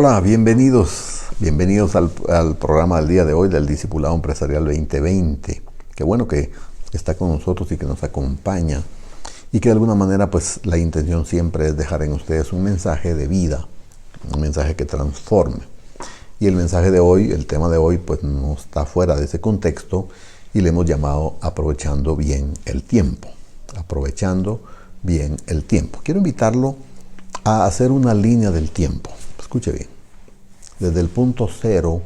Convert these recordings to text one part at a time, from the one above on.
Hola, bienvenidos al programa del día de hoy del Discipulado Empresarial 2020. Qué bueno que está con nosotros y que nos acompaña y que de alguna manera pues la intención siempre es dejar en ustedes un mensaje de vida, un mensaje que transforme. Y el mensaje de hoy, el tema de hoy pues no está fuera de ese contexto y le hemos llamado aprovechando bien el tiempo. Aprovechando bien el tiempo. Quiero invitarlo a hacer una línea del tiempo. Escuche bien. Desde el punto cero,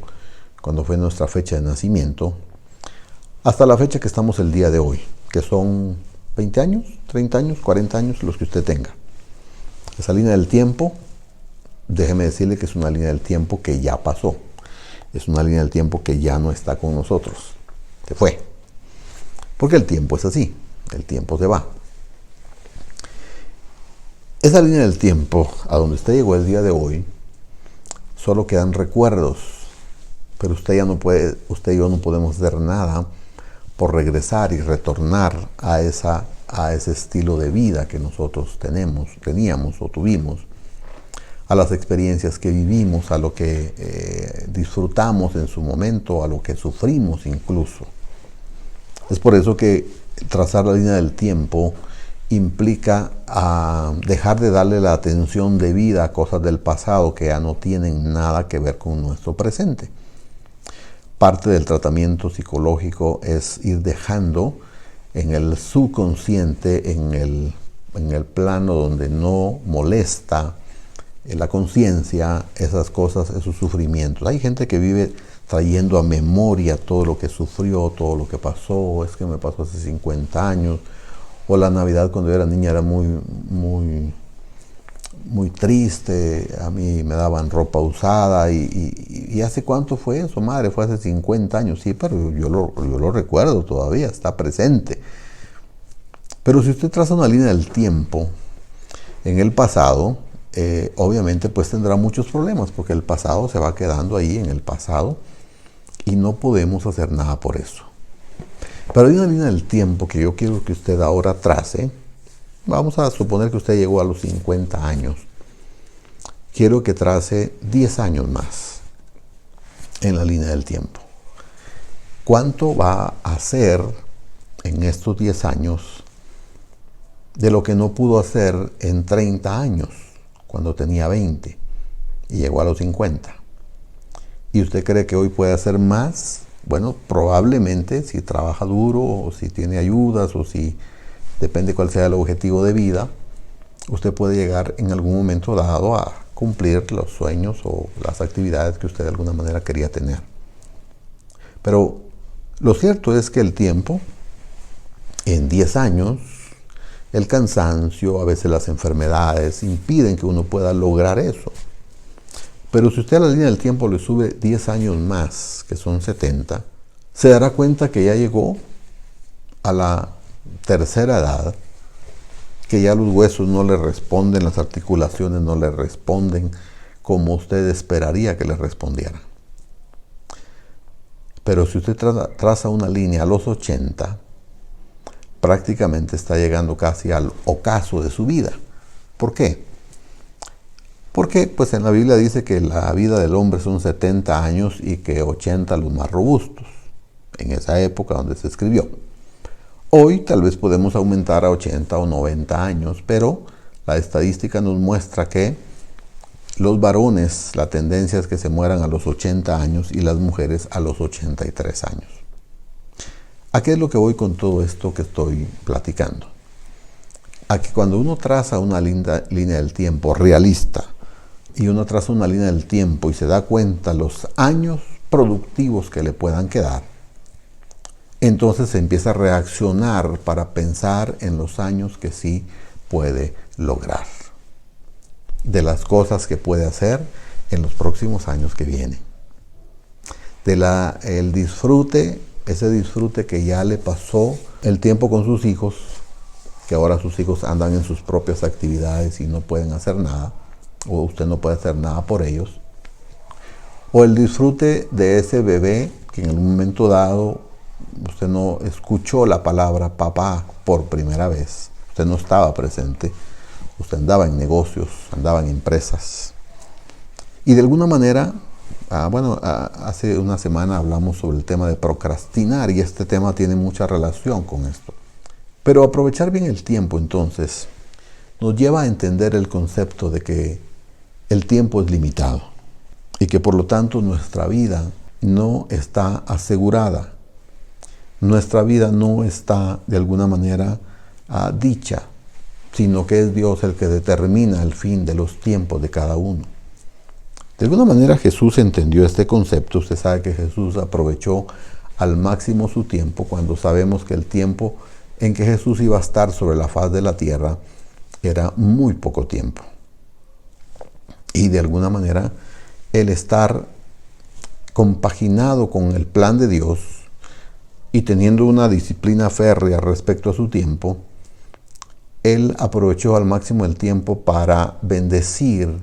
cuando fue nuestra fecha de nacimiento, hasta la fecha que estamos el día de hoy, que son 20 años, 30 años, 40 años, los que usted tenga. Esa línea del tiempo, déjeme decirle que es una línea del tiempo que ya pasó. Es una línea del tiempo que ya no está con nosotros. Se fue. Porque el tiempo es así. El tiempo se va. Esa línea del tiempo, a donde usted llegó el día de hoy, solo quedan recuerdos. Pero usted y yo no podemos hacer nada por regresar y retornar a ese estilo de vida que nosotros teníamos o tuvimos, a las experiencias que vivimos, a lo que disfrutamos en su momento, a lo que sufrimos incluso. Es por eso que trazar la línea del tiempo implica dejar de darle la atención debida a cosas del pasado que ya no tienen nada que ver con nuestro presente. Parte del tratamiento psicológico es ir dejando en el subconsciente, en el plano donde no molesta la conciencia, esas cosas, esos sufrimientos. Hay gente que vive trayendo a memoria todo lo que sufrió, todo lo que pasó, es que me pasó hace 50 años, o la Navidad cuando yo era niña era muy triste, a mí me daban ropa usada y ¿hace cuánto fue eso, madre? Fue hace 50 años, sí, pero yo lo recuerdo todavía, está presente. Pero si usted traza una línea del tiempo en el pasado, obviamente pues tendrá muchos problemas porque el pasado se va quedando ahí en el pasado y no podemos hacer nada por eso. Pero hay una línea del tiempo que yo quiero que usted ahora trace. Vamos a suponer que usted llegó a los 50 años. Quiero que trace 10 años más en la línea del tiempo. ¿Cuánto va a hacer en estos 10 años de lo que no pudo hacer en 30 años, cuando tenía 20 y llegó a los 50? ¿Y usted cree que hoy puede hacer más? Bueno, probablemente si trabaja duro o si tiene ayudas o si depende cuál sea el objetivo de vida, usted puede llegar en algún momento dado a cumplir los sueños o las actividades que usted de alguna manera quería tener. Pero lo cierto es que el tiempo, en 10 años, el cansancio, a veces las enfermedades, impiden que uno pueda lograr eso. Pero si usted a la línea del tiempo le sube 10 años más, que son 70, se dará cuenta que ya llegó a la tercera edad, que ya los huesos no le responden, las articulaciones no le responden como usted esperaría que le respondieran. Pero si usted traza una línea a los 80, prácticamente está llegando casi al ocaso de su vida. ¿Por qué? Porque pues en la Biblia dice que la vida del hombre son 70 años y que 80 los más robustos, en esa época donde se escribió. Hoy tal vez podemos aumentar a 80 o 90 años, pero la estadística nos muestra que los varones, la tendencia es que se mueran a los 80 años y las mujeres a los 83 años. ¿A qué es lo que voy con todo esto que estoy platicando? A que cuando uno traza una línea del tiempo realista y uno traza una línea del tiempo y se da cuenta los años productivos que le puedan quedar, entonces se empieza a reaccionar para pensar en los años que sí puede lograr, de las cosas que puede hacer en los próximos años que vienen, el disfrute, ese disfrute que ya le pasó el tiempo con sus hijos, que ahora sus hijos andan en sus propias actividades y no pueden hacer nada, o usted no puede hacer nada por ellos, o el disfrute de ese bebé que en un momento dado usted no escuchó la palabra papá por primera vez, usted no estaba presente, usted andaba en negocios, andaba en empresas, Y de alguna manera, hace una semana hablamos sobre el tema de procrastinar y este tema tiene mucha relación con esto. Pero aprovechar bien el tiempo entonces nos lleva a entender el concepto de que el tiempo es limitado y que por lo tanto nuestra vida no está asegurada. Nuestra vida no está de alguna manera dicha, sino que es Dios el que determina el fin de los tiempos de cada uno. De alguna manera Jesús entendió este concepto. Usted sabe que Jesús aprovechó al máximo su tiempo cuando sabemos que el tiempo en que Jesús iba a estar sobre la faz de la tierra era muy poco tiempo. Y de alguna manera el estar compaginado con el plan de Dios y teniendo una disciplina férrea respecto a su tiempo, él aprovechó al máximo el tiempo para bendecir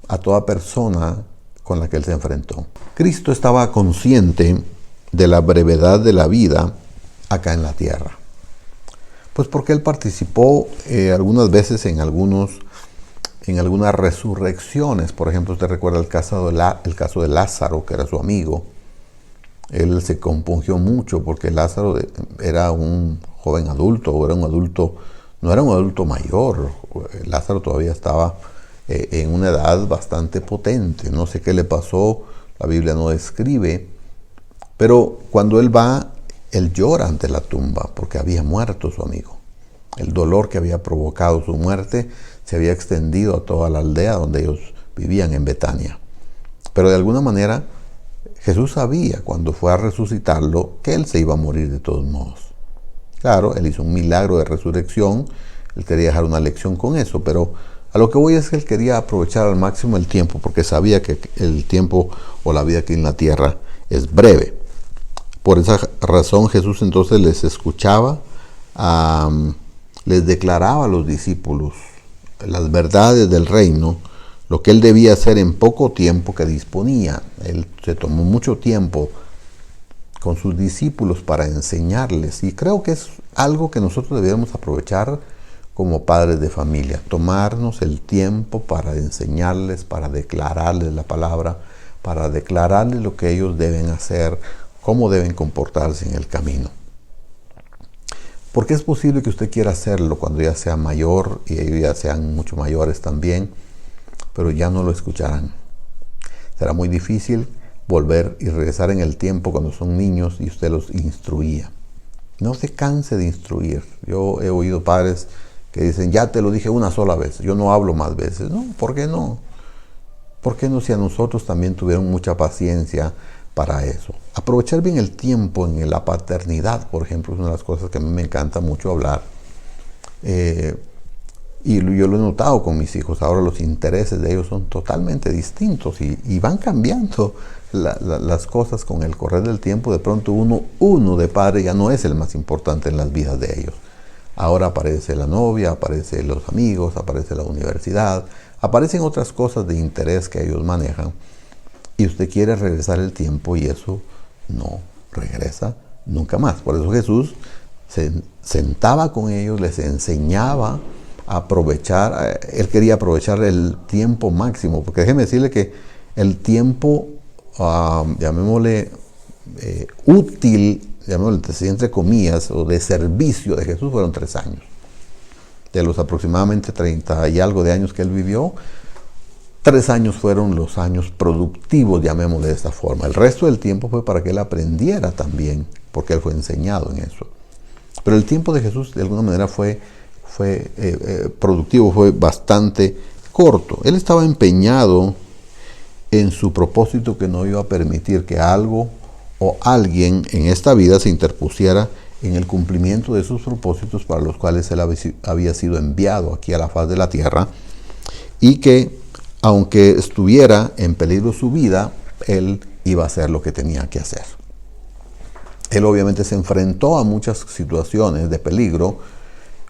a toda persona con la que él se enfrentó. Cristo estaba consciente de la brevedad de la vida acá en la tierra. Pues porque él participó algunas veces en algunas resurrecciones. Por ejemplo, usted recuerda el caso de Lázaro, que era su amigo. Él se compungió mucho porque Lázaro era un joven adulto, o era un adulto, no era un adulto mayor. Lázaro todavía estaba en una edad bastante potente. No sé qué le pasó, la Biblia no describe, pero cuando él va, él llora ante la tumba porque había muerto su amigo. El dolor que había provocado su muerte se había extendido a toda la aldea donde ellos vivían en Betania. Pero de alguna manera Jesús sabía cuando fue a resucitarlo que él se iba a morir de todos modos. Claro, él hizo un milagro de resurrección, él quería dejar una lección con eso, pero a lo que voy es que él quería aprovechar al máximo el tiempo porque sabía que el tiempo o la vida aquí en la tierra es breve. Por esa razón Jesús entonces les escuchaba, les declaraba a los discípulos las verdades del reino, lo que él debía hacer en poco tiempo que disponía. Él se tomó mucho tiempo con sus discípulos para enseñarles, y creo que es algo que nosotros deberíamos aprovechar como padres de familia, tomarnos el tiempo para enseñarles, para declararles la palabra, para declararles lo que ellos deben hacer, cómo deben comportarse en el camino. Porque es posible que usted quiera hacerlo cuando ya sea mayor, y ellos ya sean mucho mayores también, pero ya no lo escucharán. Será muy difícil volver y regresar en el tiempo cuando son niños y usted los instruía. No se canse de instruir. Yo he oído padres que dicen, ya te lo dije una sola vez, yo no hablo más veces. No, ¿por qué no? ¿Por qué no si a nosotros también tuvieron mucha paciencia para eso? Aprovechar bien el tiempo en la paternidad, por ejemplo, es una de las cosas que a mí me encanta mucho hablar. Y yo lo he notado con mis hijos. Ahora los intereses de ellos son totalmente distintos y van cambiando las cosas con el correr del tiempo. De pronto uno de padre ya no es el más importante en las vidas de ellos. Ahora aparece la novia, aparecen los amigos, aparece la universidad, aparecen otras cosas de interés que ellos manejan. Y usted quiere regresar el tiempo y eso no regresa nunca más. Por eso Jesús se sentaba con ellos, les enseñaba a aprovechar. Él quería aprovechar el tiempo máximo, porque déjeme decirle que el tiempo, llamémosle útil, llamémosle entre comillas, o de servicio de Jesús fueron 3 años. De los aproximadamente 30 y algo de años que él vivió, 3 años fueron los años productivos, llamémosle de esta forma. El resto del tiempo fue para que él aprendiera también, porque él fue enseñado en eso. Pero el tiempo de Jesús de alguna manera fue productivo, fue bastante corto. Él estaba empeñado en su propósito, que no iba a permitir que algo o alguien en esta vida se interpusiera en el cumplimiento de sus propósitos para los cuales él había sido enviado aquí a la faz de la tierra, y que aunque estuviera en peligro su vida, él iba a hacer lo que tenía que hacer. Él obviamente se enfrentó a muchas situaciones de peligro,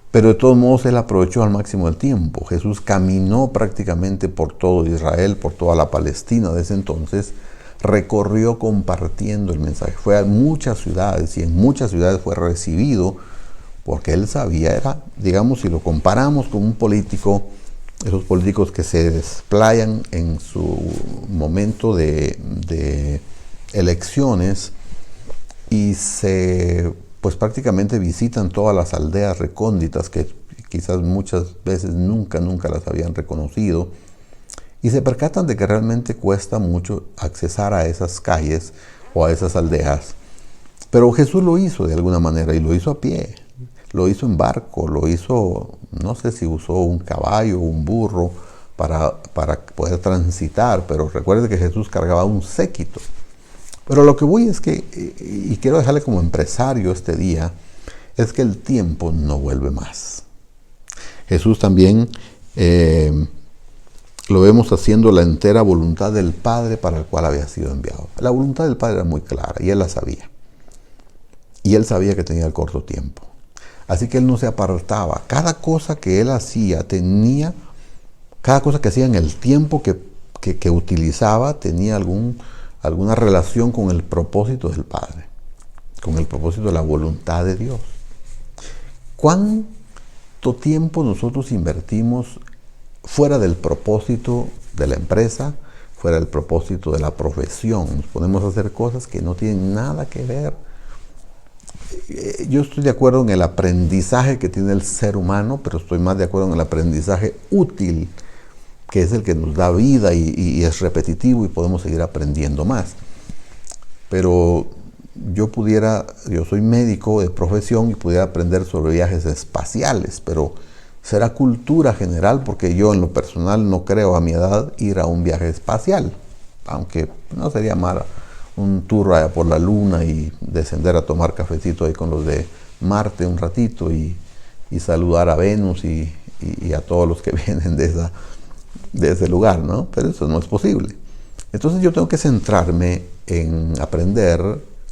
pero de todos modos él aprovechó al máximo el tiempo. Jesús caminó prácticamente por todo Israel, por toda la Palestina de ese entonces, recorrió compartiendo el mensaje. Fue a muchas ciudades y en muchas ciudades fue recibido porque él sabía, digamos, si lo comparamos con un político esos políticos que se desplayan en su momento de elecciones y pues prácticamente visitan todas las aldeas recónditas que quizás muchas veces nunca las habían reconocido, y se percatan de que realmente cuesta mucho accesar a esas calles o a esas aldeas. Pero Jesús lo hizo de alguna manera, y lo hizo a pie, lo hizo en barco, lo hizo, no sé si usó un caballo o un burro para poder transitar, pero recuerde que Jesús cargaba un séquito. Pero lo que voy es que, y quiero dejarle como empresario este día, es que el tiempo no vuelve más. Jesús también lo vemos haciendo la entera voluntad del Padre para el cual había sido enviado. La voluntad del Padre era muy clara y Él la sabía. Y Él sabía que tenía el corto tiempo. Así que Él no se apartaba. Cada cosa que Él hacía cada cosa que hacía en el tiempo que utilizaba tenía alguna relación con el propósito del Padre, con el propósito de la voluntad de Dios. ¿Cuánto tiempo nosotros invertimos fuera del propósito de la empresa, fuera del propósito de la profesión? Nos ponemos a hacer cosas que no tienen nada que ver. Yo estoy de acuerdo en el aprendizaje que tiene el ser humano, pero estoy más de acuerdo en el aprendizaje útil, que es el que nos da vida y es repetitivo y podemos seguir aprendiendo más. Pero yo soy médico de profesión y pudiera aprender sobre viajes espaciales, pero será cultura general, porque yo en lo personal no creo a mi edad ir a un viaje espacial, aunque no sería mal un tour allá por la luna y descender a tomar cafecito ahí con los de Marte un ratito y saludar a Venus y a todos los que vienen de ese lugar, ¿no? Pero eso no es posible. Entonces yo tengo que centrarme en aprender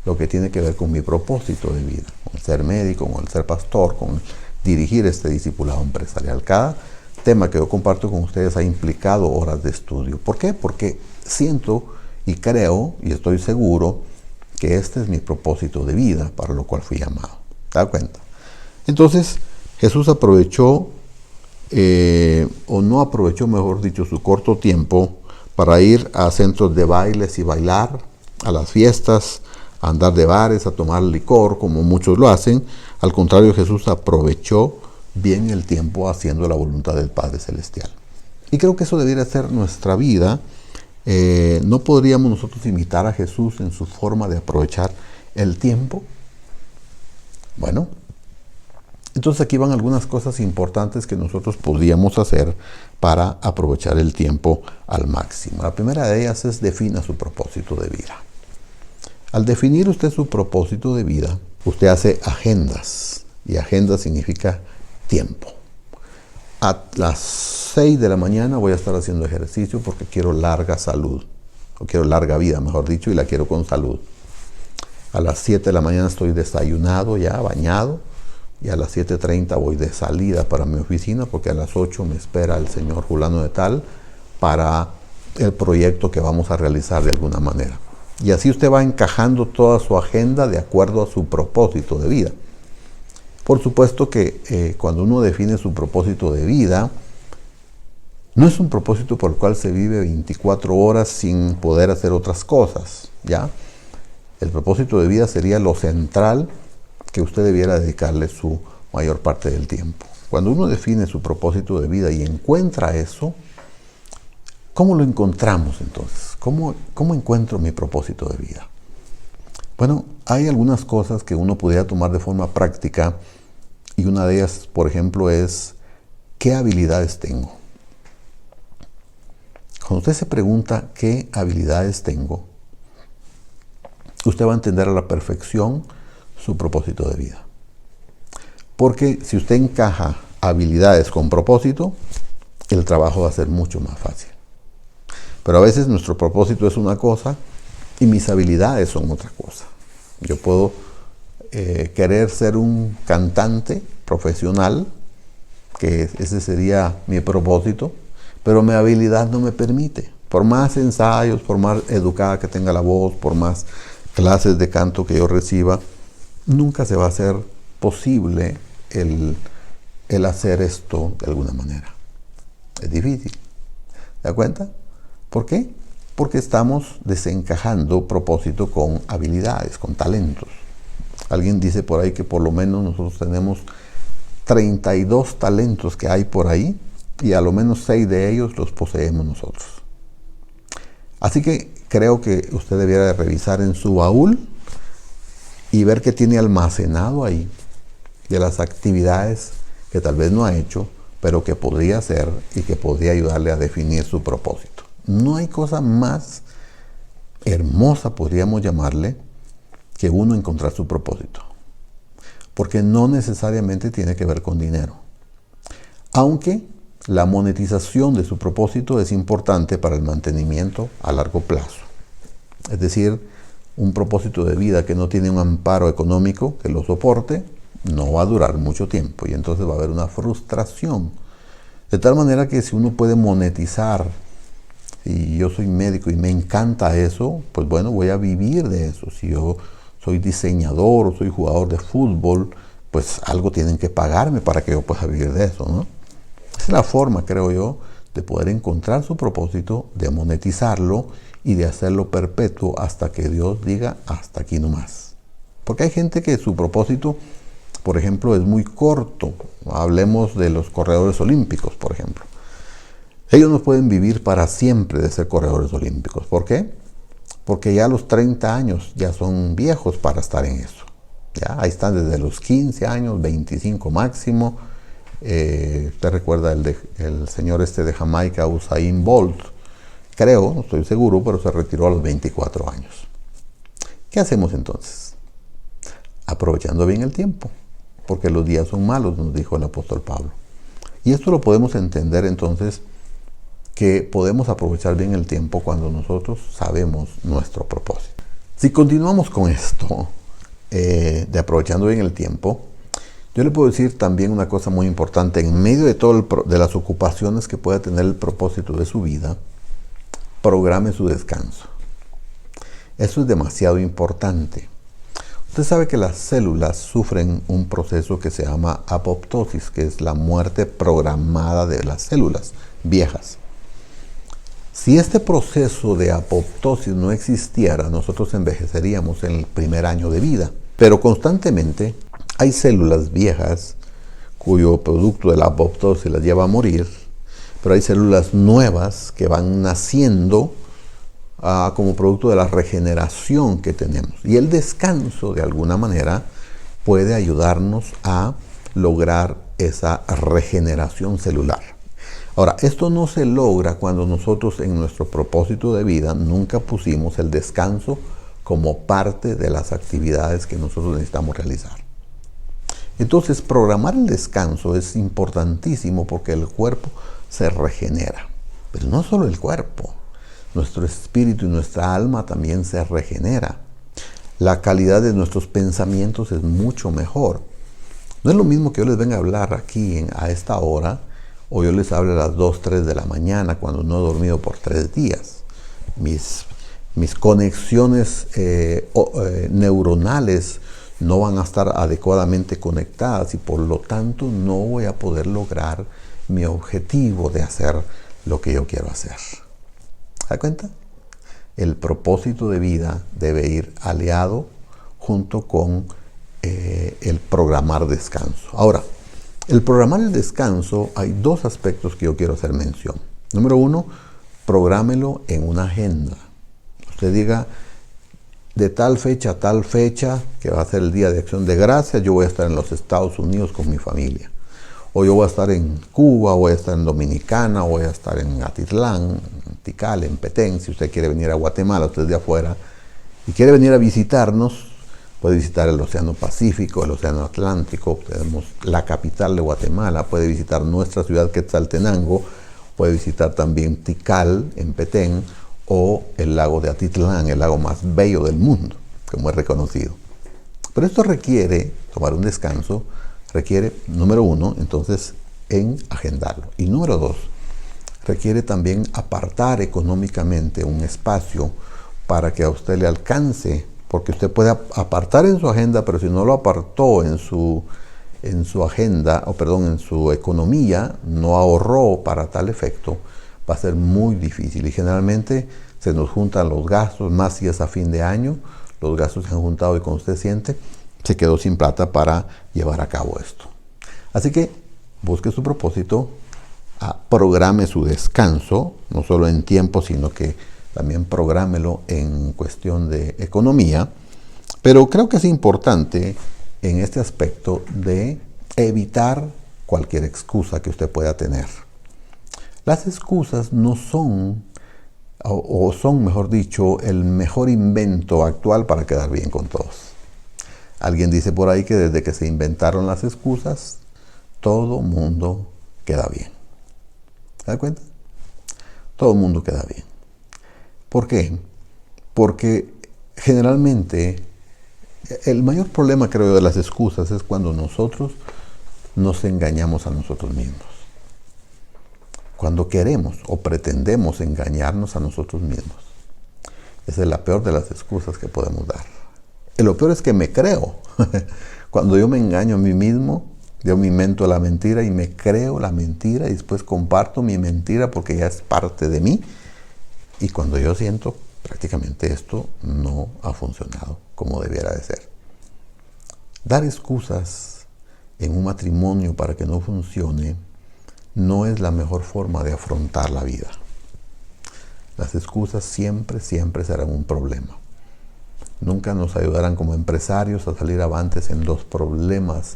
lo que tiene que ver con mi propósito de vida, con el ser médico, con el ser pastor, con dirigir este discipulado empresarial. Cada tema que yo comparto con ustedes ha implicado horas de estudio. ¿Por qué? Porque siento y creo y estoy seguro que este es mi propósito de vida para lo cual fui llamado. ¿Te das cuenta? Entonces Jesús aprovechó, o no aprovechó, mejor dicho, su corto tiempo para ir a centros de bailes y bailar, a las fiestas, a andar de bares, a tomar licor, como muchos lo hacen. Al contrario, Jesús aprovechó bien el tiempo haciendo la voluntad del Padre Celestial. Y creo que eso debería ser nuestra vida. ¿No podríamos nosotros imitar a Jesús en su forma de aprovechar el tiempo? Bueno, entonces aquí van algunas cosas importantes que nosotros podríamos hacer para aprovechar el tiempo al máximo. La primera de ellas es: defina su propósito de vida. Al definir usted su propósito de vida, usted hace agendas, y agenda significa tiempo. A las 6 de la mañana voy a estar haciendo ejercicio porque quiero larga salud, o quiero larga vida, mejor dicho, y la quiero con salud. A las 7 de la mañana estoy desayunado ya, bañado, y a las 7:30 voy de salida para mi oficina porque a las 8 me espera el señor fulano de tal para el proyecto que vamos a realizar de alguna manera. Y así usted va encajando toda su agenda de acuerdo a su propósito de vida. Por supuesto que cuando uno define su propósito de vida, no es un propósito por el cual se vive 24 horas sin poder hacer otras cosas, ¿ya? El propósito de vida sería lo central que usted debiera dedicarle su mayor parte del tiempo. Cuando uno define su propósito de vida y encuentra eso, ¿cómo lo encontramos entonces? ¿Cómo encuentro mi propósito de vida? Bueno, hay algunas cosas que uno pudiera tomar de forma práctica, y una de ellas, por ejemplo, es: ¿qué habilidades tengo? Cuando usted se pregunta qué habilidades tengo, usted va a entender a la perfección su propósito de vida. Porque si usted encaja habilidades con propósito, el trabajo va a ser mucho más fácil. Pero a veces nuestro propósito es una cosa y mis habilidades son otra cosa. Yo puedo querer ser un cantante profesional, que ese sería mi propósito, pero mi habilidad no me permite. Por más ensayos, por más educada que tenga la voz, por más clases de canto que yo reciba, nunca se va a hacer posible el hacer esto de alguna manera. Es difícil. ¿Se da cuenta? ¿Por qué? Porque estamos desencajando propósito con habilidades, con talentos. Alguien dice por ahí que por lo menos nosotros tenemos 32 talentos que hay por ahí y a lo menos 6 de ellos los poseemos nosotros. Así que creo que usted debiera de revisar en su baúl y ver qué tiene almacenado ahí de las actividades que tal vez no ha hecho, pero que podría hacer y que podría ayudarle a definir su propósito. No hay cosa más hermosa, podríamos llamarle, que uno encontrar su propósito. Porque no necesariamente tiene que ver con dinero. Aunque la monetización de su propósito es importante para el mantenimiento a largo plazo. Es decir, un propósito de vida que no tiene un amparo económico que lo soporte, no va a durar mucho tiempo y entonces va a haber una frustración. De tal manera que si uno puede monetizar, y yo soy médico y me encanta eso, pues bueno, voy a vivir de eso. Si yo soy diseñador o soy jugador de fútbol, pues algo tienen que pagarme para que yo pueda vivir de eso, ¿no? Esa es la forma, creo yo, de poder encontrar su propósito, de monetizarlo y de hacerlo perpetuo hasta que Dios diga hasta aquí nomás. Porque hay gente que su propósito, por ejemplo, es muy corto. Hablemos de los corredores olímpicos, por ejemplo. Ellos no pueden vivir para siempre de ser corredores olímpicos. ¿Por qué? Porque ya a los 30 años ya son viejos para estar en eso. ¿Ya? Ahí están desde los 15 años, 25 máximo. Usted recuerda el señor de Jamaica, Usain Bolt. Creo, no estoy seguro, pero se retiró a los 24 años. ¿Qué hacemos entonces? Aprovechando bien el tiempo, porque los días son malos, nos dijo el apóstol Pablo. Y esto lo podemos entender entonces, que podemos aprovechar bien el tiempo cuando nosotros sabemos nuestro propósito. Si continuamos con esto, de aprovechando bien el tiempo, yo le puedo decir también una cosa muy importante. En medio de de las ocupaciones que pueda tener el propósito de su vida, programe su descanso. Eso es demasiado importante. Usted sabe que las células sufren un proceso que se llama apoptosis, que es la muerte programada de las células viejas. Si este proceso de apoptosis no existiera, nosotros envejeceríamos en el primer año de vida. Pero constantemente hay células viejas cuyo producto de la apoptosis las lleva a morir, pero hay células nuevas que van naciendo como producto de la regeneración que tenemos. Y el descanso, de alguna manera, puede ayudarnos a lograr esa regeneración celular. Ahora, esto no se logra cuando nosotros en nuestro propósito de vida nunca pusimos el descanso como parte de las actividades que nosotros necesitamos realizar. Entonces, programar el descanso es importantísimo porque el cuerpo se regenera. Pero no solo el cuerpo, nuestro espíritu y nuestra alma también se regenera. La calidad de nuestros pensamientos es mucho mejor. No es lo mismo que yo les venga a hablar aquí a esta hora, o yo les hable a las 2, 3 de la mañana cuando no he dormido por 3 días. Mis conexiones neuronales no van a estar adecuadamente conectadas y por lo tanto no voy a poder lograr mi objetivo de hacer lo que yo quiero hacer. ¿Se da cuenta? El propósito de vida debe ir aliado junto con el programar descanso. Ahora, el programar el descanso, hay 2 aspectos que yo quiero hacer mención. Número 1, prográmelo en una agenda. Usted diga, de tal fecha a tal fecha, que va a ser el Día de Acción de Gracias, yo voy a estar en los Estados Unidos con mi familia. O yo voy a estar en Cuba, voy a estar en Dominicana, voy a estar en Atitlán, en Tikal, en Petén. Si usted quiere venir a Guatemala, usted es de afuera, y quiere venir a visitarnos, puede visitar el Océano Pacífico, el Océano Atlántico, tenemos la capital de Guatemala, puede visitar nuestra ciudad Quetzaltenango, puede visitar también Tikal, en Petén, o el lago de Atitlán, el lago más bello del mundo, como es reconocido. Pero esto requiere tomar un descanso, requiere, número 1, entonces, en agendarlo. Y número 2, requiere también apartar económicamente un espacio para que a usted le alcance, porque usted puede apartar en su agenda, pero si no lo apartó en su en su agenda, en su economía, no ahorró para tal efecto, va a ser muy difícil. Y generalmente se nos juntan los gastos, más si es a fin de año, los gastos se han juntado y como usted siente, se quedó sin plata para llevar a cabo esto. Así que busque su propósito, programe su descanso, no solo en tiempo, sino que también prográmelo en cuestión de economía. Pero creo que es importante en este aspecto de evitar cualquier excusa que usted pueda tener. Las excusas no son, o son, mejor dicho, el mejor invento actual para quedar bien con todos. Alguien dice por ahí que desde que se inventaron las excusas, todo mundo queda bien. ¿Se da cuenta? Todo el mundo queda bien. ¿Por qué? Porque generalmente el mayor problema, creo yo, de las excusas es cuando nosotros nos engañamos a nosotros mismos. Cuando queremos o pretendemos engañarnos a nosotros mismos. Esa es la peor de las excusas que podemos dar. Y lo peor es que me creo. Cuando yo me engaño a mí mismo, yo me invento la mentira y me creo la mentira y después comparto mi mentira porque ya es parte de mí. Y cuando yo siento, prácticamente esto no ha funcionado como debiera de ser. Dar excusas en un matrimonio para que no funcione no es la mejor forma de afrontar la vida. Las excusas siempre serán un problema. Nunca nos ayudarán como empresarios a salir avantes en los problemas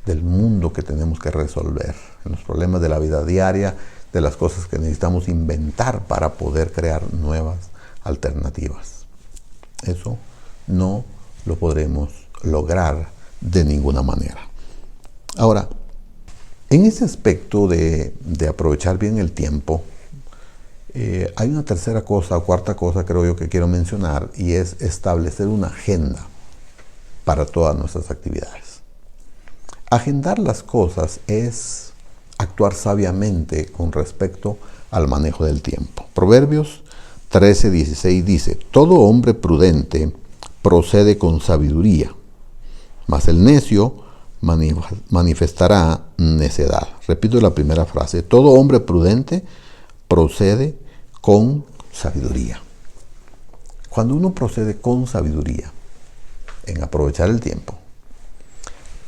del mundo que tenemos que resolver, en los problemas de la vida diaria, de las cosas que necesitamos inventar para poder crear nuevas alternativas. Eso no lo podremos lograr de ninguna manera. Ahora, en ese aspecto de aprovechar bien el tiempo, hay una tercera cosa o cuarta cosa, creo yo, que quiero mencionar, y es establecer una agenda para todas nuestras actividades. Agendar las cosas es actuar sabiamente con respecto al manejo del tiempo. Proverbios 13:16 dice: todo hombre prudente procede con sabiduría, mas el necio manifestará necedad. Repito la primera frase: todo hombre prudente procede con sabiduría. Cuando uno procede con sabiduría en aprovechar el tiempo,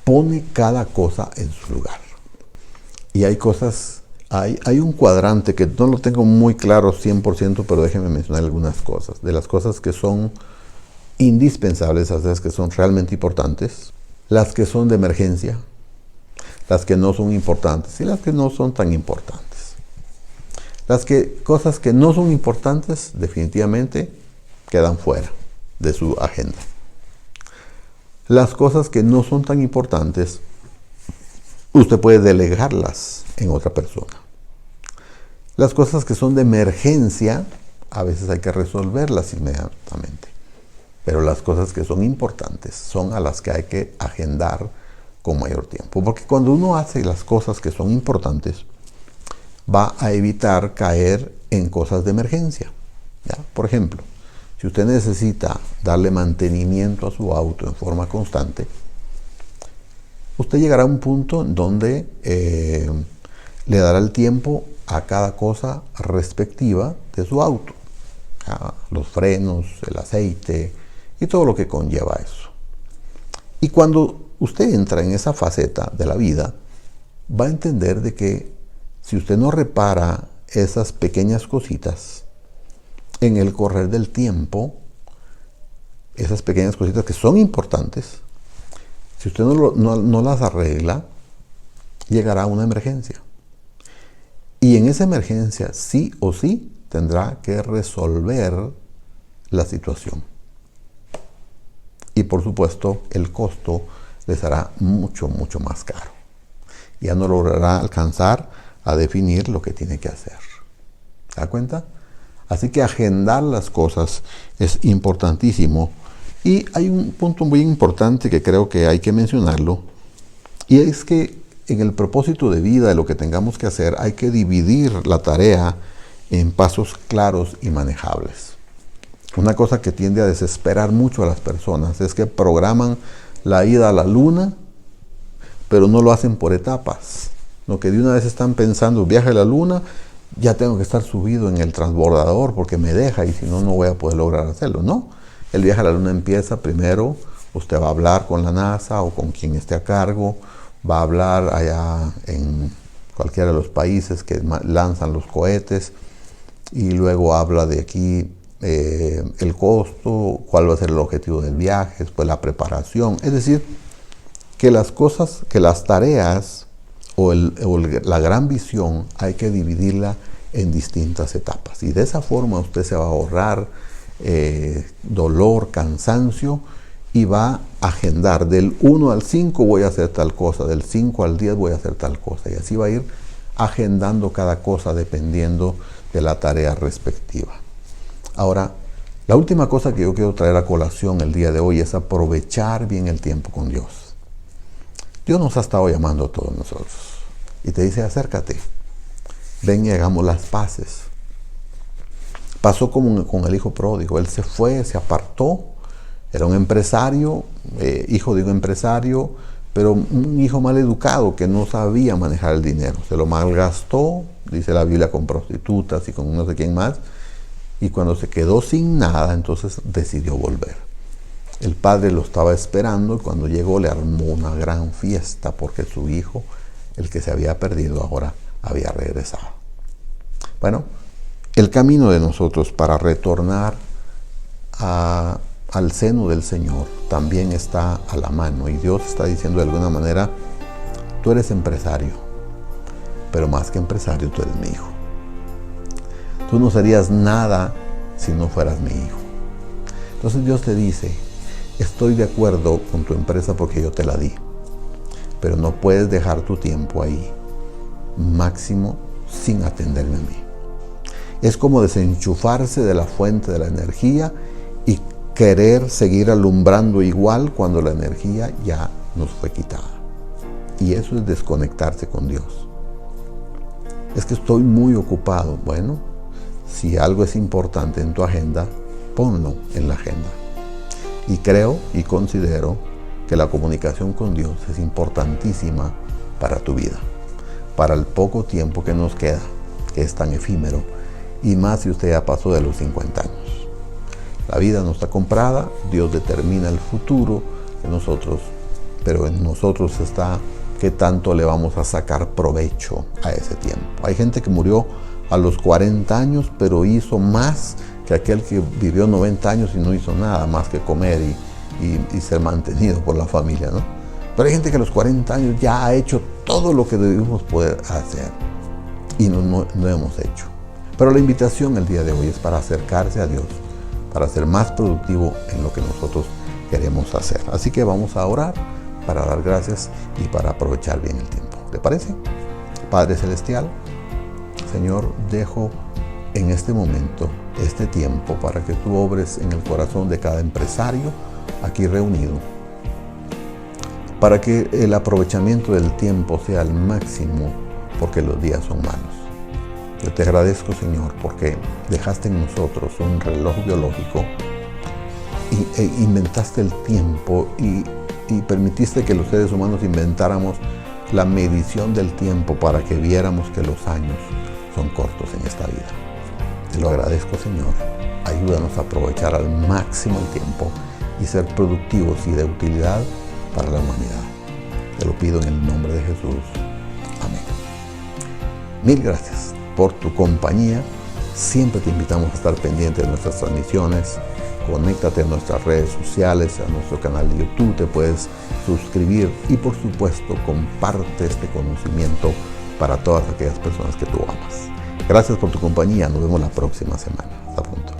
pone cada cosa en su lugar. Y hay cosas, hay un cuadrante que no lo tengo muy claro 100%, pero déjenme mencionar algunas cosas. De las cosas que son indispensables, las que son realmente importantes, las que son de emergencia, las que no son importantes y las que no son tan importantes. Cosas que no son importantes definitivamente quedan fuera de su agenda. Las cosas que no son tan importantes, usted puede delegarlas en otra persona. Las cosas que son de emergencia, a veces hay que resolverlas inmediatamente. Pero las cosas que son importantes son a las que hay que agendar con mayor tiempo. Porque cuando uno hace las cosas que son importantes, va a evitar caer en cosas de emergencia. ¿Ya? Por ejemplo, si usted necesita darle mantenimiento a su auto en forma constante, usted llegará a un punto en donde le dará el tiempo a cada cosa respectiva de su auto. Los frenos, el aceite y todo lo que conlleva eso. Y cuando usted entra en esa faceta de la vida, va a entender de que si usted no repara esas pequeñas cositas, en el correr del tiempo, esas pequeñas cositas que son importantes, si usted no las arregla, llegará a una emergencia. Y en esa emergencia, sí o sí, tendrá que resolver la situación. Y por supuesto, el costo les hará mucho más caro. Ya no logrará alcanzar a definir lo que tiene que hacer. ¿Se da cuenta? Así que agendar las cosas es importantísimo. Y hay un punto muy importante que creo que hay que mencionarlo, y es que en el propósito de vida de lo que tengamos que hacer, hay que dividir la tarea en pasos claros y manejables. Una cosa que tiende a desesperar mucho a las personas es que programan la ida a la luna, pero no lo hacen por etapas. Lo que de una vez están pensando, viaje a la luna, ya tengo que estar subido en el transbordador porque me deja y si no, no voy a poder lograr hacerlo. No, el viaje a la luna empieza primero, usted va a hablar con la NASA o con quien esté a cargo, va a hablar allá en cualquiera de los países que lanzan los cohetes y luego habla de aquí el costo, cuál va a ser el objetivo del viaje, después la preparación. Es decir, que las cosas, que las tareas o la gran visión hay que dividirla en distintas etapas. Y de esa forma usted se va a ahorrar dolor, cansancio y va a agendar del 1 al 5 voy a hacer tal cosa, del 5 al 10 voy a hacer tal cosa. Y así va a ir agendando cada cosa dependiendo de la tarea respectiva. Ahora, la última cosa que yo quiero traer a colación el día de hoy es aprovechar bien el tiempo con Dios. Dios nos ha estado llamando a todos nosotros y te dice, acércate, ven y hagamos las paces. Pasó como con el hijo pródigo, él se fue, se apartó, era un empresario, hijo de un empresario, pero un hijo mal educado que no sabía manejar el dinero, se lo malgastó, dice la Biblia, con prostitutas y con no sé quién más, y cuando se quedó sin nada, entonces decidió volver. El padre lo estaba esperando y cuando llegó le armó una gran fiesta porque su hijo, el que se había perdido, ahora había regresado. Bueno, el camino de nosotros para retornar al seno del Señor también está a la mano y Dios está diciendo de alguna manera, tú eres empresario, pero más que empresario tú eres mi hijo. Tú no serías nada si no fueras mi hijo. Entonces Dios te dice, estoy de acuerdo con tu empresa porque yo te la di, pero no puedes dejar tu tiempo ahí, máximo sin atenderme a mí. Es como desenchufarse de la fuente de la energía y querer seguir alumbrando igual cuando la energía ya nos fue quitada. Y eso es desconectarse con Dios. Es que estoy muy ocupado. Bueno, si algo es importante en tu agenda, ponlo en la agenda. Y creo y considero que la comunicación con Dios es importantísima para tu vida, para el poco tiempo que nos queda, que es tan efímero, y más si usted ya pasó de los 50 años. La vida no está comprada, Dios determina el futuro de nosotros, pero en nosotros está qué tanto le vamos a sacar provecho a ese tiempo. Hay gente que murió a los 40 años, pero hizo más que aquel que vivió 90 años y no hizo nada más que comer y ser mantenido por la familia, ¿no? Pero hay gente que a los 40 años ya ha hecho todo lo que debimos poder hacer y no hemos hecho. Pero la invitación el día de hoy es para acercarse a Dios, para ser más productivo en lo que nosotros queremos hacer. Así que vamos a orar para dar gracias y para aprovechar bien el tiempo. ¿Le parece? Padre Celestial, Señor, dejo en este momento, este tiempo, para que tú obres en el corazón de cada empresario aquí reunido, para que el aprovechamiento del tiempo sea al máximo, porque los días son malos. Yo te agradezco, Señor, porque dejaste en nosotros un reloj biológico e inventaste el tiempo y permitiste que los seres humanos inventáramos la medición del tiempo para que viéramos que los años son cortos en esta vida. Te lo agradezco, Señor. Ayúdanos a aprovechar al máximo el tiempo y ser productivos y de utilidad para la humanidad. Te lo pido en el nombre de Jesús. Amén. Mil gracias por tu compañía. Siempre te invitamos a estar pendiente de nuestras transmisiones. Conéctate a nuestras redes sociales, a nuestro canal de YouTube. Te puedes suscribir y, por supuesto, comparte este conocimiento para todas aquellas personas que tú amas. Gracias por tu compañía. Nos vemos la próxima semana. Hasta pronto.